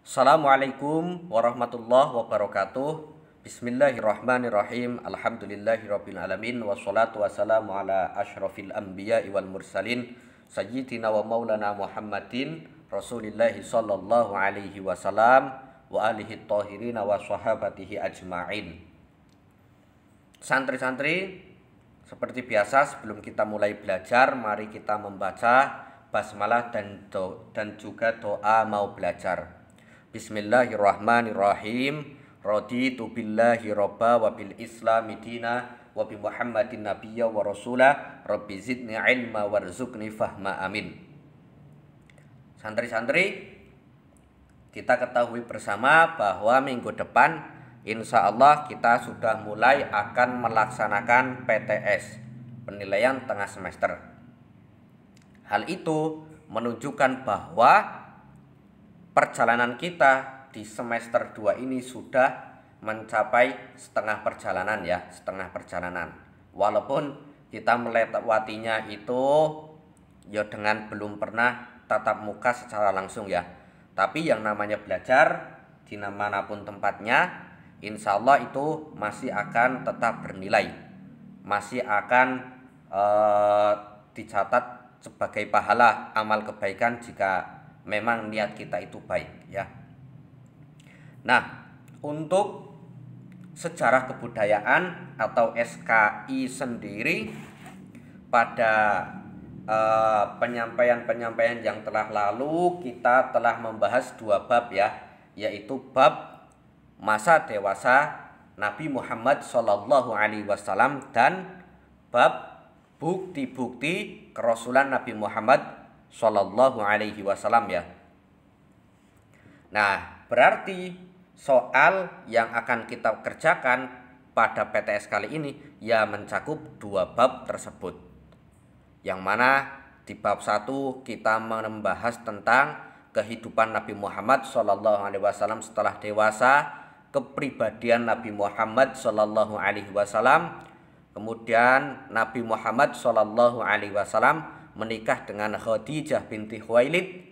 Assalamualaikum warahmatullahi wabarakatuh. Bismillahirrahmanirrahim. Alhamdulillahirabbil alamin wassalatu wassalamu ala asyrafil anbiya'i wal mursalin sayyidina wa maulana Muhammadin Rasulillahi sallallahu alaihi wasallam wa alihi tahirin wa sahabatihi ajma'in. Santri-santri, seperti biasa sebelum kita mulai belajar, mari kita membaca basmalah dan juga doa mau belajar. Bismillahirrahmanirrahim. Raditu billahi robba wa bil islami dina wa bi muhammadin nabiyya wa rasulah rabbi zidni ilma warzuqni fahma amin. Santri-santri, kita ketahui bersama bahwa minggu depan insya Allah kita sudah mulai akan melaksanakan PTS, penilaian tengah semester. Hal itu menunjukkan bahwa perjalanan kita di semester 2 ini sudah mencapai setengah perjalanan ya, setengah perjalanan. Walaupun kita melewatinya itu ya dengan belum pernah tatap muka secara langsung ya. Tapi yang namanya belajar di manapun tempatnya, insya Allah itu masih akan tetap bernilai, masih akan dicatat sebagai pahala amal kebaikan jika memang niat kita itu baik ya. Nah, untuk sejarah kebudayaan atau SKI sendiri pada penyampaian-penyampaian yang telah lalu kita telah membahas 2 bab ya, yaitu bab masa dewasa Nabi Muhammad Shallallahu Alaihi Wasallam dan bab bukti-bukti kerasulan Nabi Muhammad Shallallahu Alaihi Wasallam ya. Nah, berarti soal yang akan kita kerjakan pada PTS kali ini ya mencakup 2 bab tersebut. Yang mana di bab 1 kita membahas tentang kehidupan Nabi Muhammad Shallallahu Alaihi Wasallam setelah dewasa, kepribadian Nabi Muhammad Shallallahu Alaihi Wasallam, kemudian Nabi Muhammad Shallallahu Alaihi Wasallam menikah dengan Khadijah binti Khuwailid,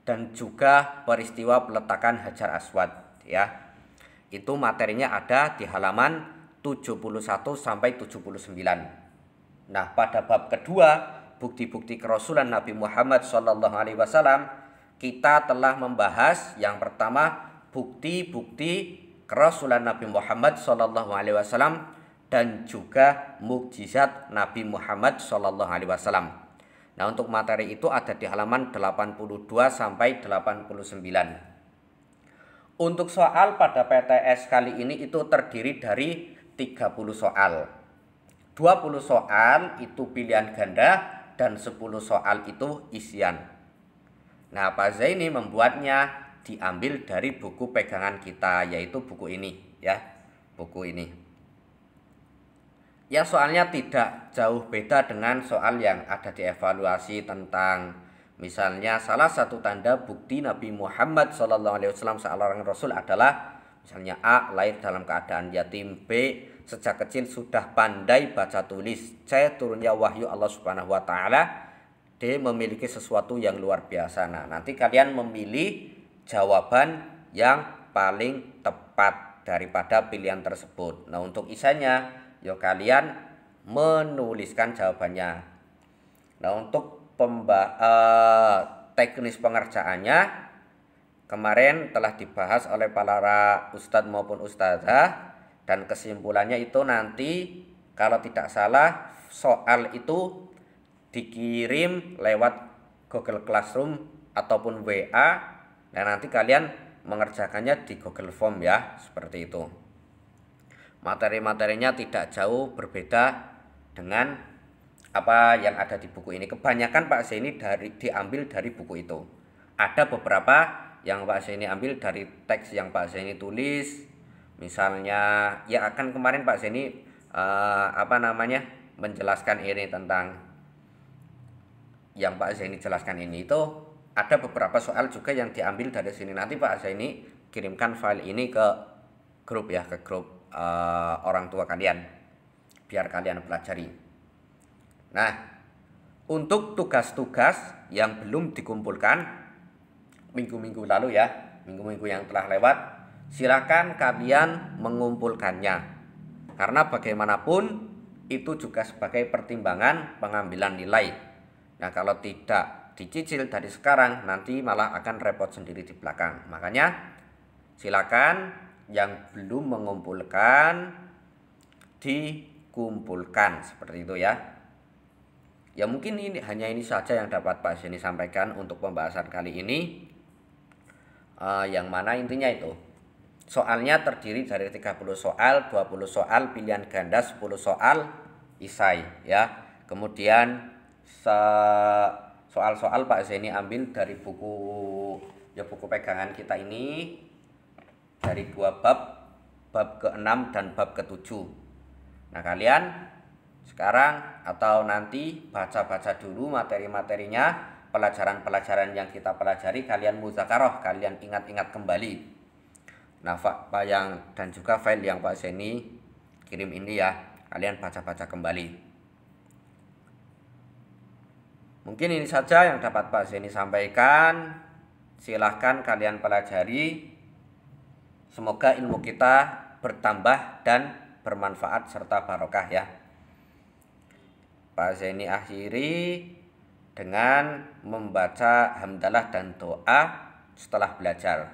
dan juga peristiwa peletakan Hajar Aswad ya. Itu materinya ada di halaman 71 sampai 79. Nah, pada bab kedua, bukti-bukti kerasulan Nabi Muhammad Shallallahu Alaihi Wasallam, kita telah membahas yang pertama bukti-bukti kerasulan Nabi Muhammad Shallallahu Alaihi Wasallam dan juga mukjizat Nabi Muhammad Shallallahu Alaihi Wasallam. Nah, untuk materi itu ada di halaman 82 sampai 89. Untuk soal pada PTS kali ini itu terdiri dari 30 soal. 20 soal itu pilihan ganda dan 10 soal itu isian. Nah, Pak Zaini membuatnya diambil dari buku pegangan kita, yaitu buku ini ya, buku ini. Ya, soalnya tidak jauh beda dengan soal yang ada di evaluasi tentang misalnya salah satu tanda bukti Nabi Muhammad SAW seorang Rasul adalah misalnya A. Lahir dalam keadaan yatim, B. Sejak kecil sudah pandai baca tulis, C. Turunnya wahyu Allah Subhanahu Wa Taala, D. Memiliki sesuatu yang luar biasa. Nah, nanti kalian memilih jawaban yang paling tepat daripada pilihan tersebut. Nah, untuk isanya yuk kalian menuliskan jawabannya. Nah, untuk teknis pengerjaannya kemarin telah dibahas oleh para ustadz maupun ustazah, dan kesimpulannya itu nanti kalau tidak salah soal itu dikirim lewat Google Classroom ataupun WA, dan nanti kalian mengerjakannya di Google Form ya, seperti itu. Materi-materinya tidak jauh berbeda dengan apa yang ada di buku ini. Kebanyakan Pak Zaini diambil dari buku itu. Ada beberapa yang Pak Zaini ambil dari teks yang Pak Zaini tulis. Misalnya ya akan kemarin Pak Zaini menjelaskan ini tentang yang Pak Zaini jelaskan ini, itu ada beberapa soal juga yang diambil dari sini. Nanti Pak Zaini kirimkan file ini ke grup ya, ke grup orang tua kalian biar kalian pelajari. Nah, untuk tugas-tugas yang belum dikumpulkan minggu-minggu lalu ya, minggu-minggu yang telah lewat, silakan kalian mengumpulkannya. Karena bagaimanapun itu juga sebagai pertimbangan pengambilan nilai. Nah, kalau tidak dicicil dari sekarang, nanti malah akan repot sendiri di belakang. Makanya silakan yang belum mengumpulkan dikumpulkan, seperti itu ya. Ya mungkin hanya ini saja yang dapat Pak Zeni sampaikan untuk pembahasan kali ini. Yang mana intinya itu soalnya terdiri dari 30 soal, 20 soal pilihan ganda, 10 soal isai ya. Kemudian soal-soal Pak Zeni ambil dari buku pegangan kita ini, dari 2 bab ke-6 dan bab ke-7. Nah, kalian sekarang atau nanti baca-baca dulu materi-materinya, pelajaran-pelajaran yang kita pelajari, kalian muzakarah, kalian ingat-ingat kembali. Nah, dan juga file yang Pak Zeni kirim ini ya, kalian baca-baca kembali. Mungkin ini saja yang dapat Pak Zeni sampaikan. Silahkan kalian pelajari. Semoga ilmu kita bertambah dan bermanfaat serta barokah ya. Pak Zeni akhiri dengan membaca hamdalah dan doa setelah belajar.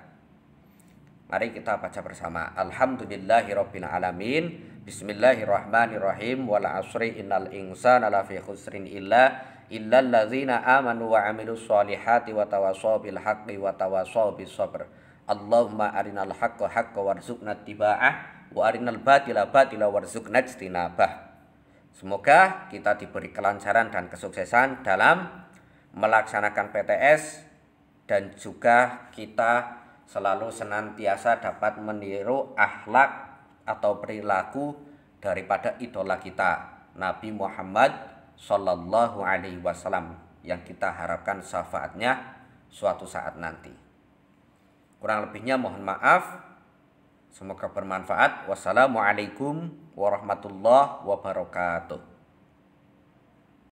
Mari kita baca bersama. Alhamdulillahirabbil alamin. Bismillahirrahmanirrahim. Wal 'asri innal insana lafi khusrin illal ladzina amanu wa 'amilus solihati wa tawassaw bil haqqi wa tawassaw bis sabr. Allahumma arinal haqqa haqqan warzuqna ittiba'ah wa arinal batila batila warzuqna ijtinabah. Semoga kita diberi kelancaran dan kesuksesan dalam melaksanakan PTS, dan juga kita selalu senantiasa dapat meniru akhlak atau perilaku daripada idola kita, Nabi Muhammad Sallallahu Alaihi Wasallam, yang kita harapkan syafaatnya suatu saat nanti. Kurang lebihnya mohon maaf. Semoga bermanfaat. Wassalamualaikum warahmatullahi wabarakatuh.